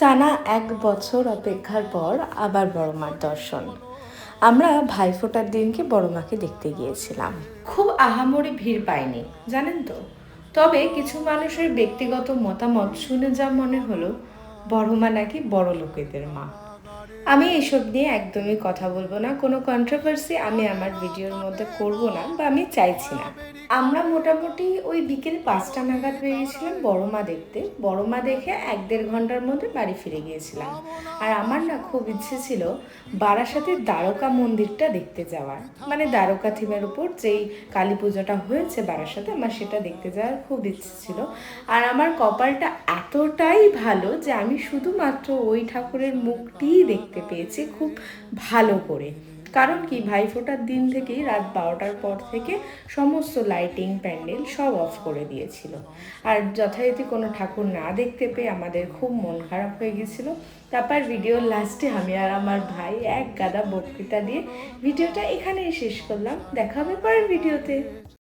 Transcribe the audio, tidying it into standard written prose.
টানা ১ বছর অপেক্ষার পর আবার বড় মার দর্শন। আমরা ভাইফোঁটার দিনকে বড় মাকে দেখতে গিয়েছিলাম। খুব আহামরি ভিড় পাইনি, জানেন তো। তবে কিছু মানুষের ব্যক্তিগত মতামত শুনে যা মনে হলো, বড় মা নাকি বড় লোকেদের মা। আমি এসব নিয়ে একদমই কথা বলবো না, কোনো কন্ট্রোভার্সি আমি আমার ভিডিওর মধ্যে করব না বা আমি চাইছি না। আমরা মোটামুটি ওই বিকেল ৫টা নাগাদ বেরিয়েছিলাম বড় মা দেখতে। বড় মা দেখে ১-১.৫ ঘন্টার মধ্যে বাড়ি ফিরে গিয়েছিলাম। আর আমার না খুব ইচ্ছে ছিল বারাসাতের দ্বারকা মন্দিরটা দেখতে যাওয়ার, মানে দ্বারকা থিমের উপর যেই কালী পুজোটা হয়েছে বারাসাতে, আমার সেটা দেখতে যাওয়ার খুব ইচ্ছে ছিল। আর আমার কপালটা এতটাই ভালো যে আমি শুধুমাত্র ওই ঠাকুরের মুখটিই দেখতে পেয়েছি খুব ভালো করে। কারণ কি, ভাইফোঁটার দিন থেকেই রাত ১২টার পর থেকে সমস্ত লাইটিং প্যান্ডেল সব অফ করে দিয়েছিল। আর যথারীতি কোনো ঠাকুর না দেখতে পেয়ে আমাদের খুব মন খারাপ হয়ে গেছিলো। তারপর ভিডিওর লাস্টে আমি আর আমার ভাই এক গাদা বক্তৃতা দিয়ে ভিডিওটা এখানেই শেষ করলাম। দেখা হবে পরের ভিডিওতে।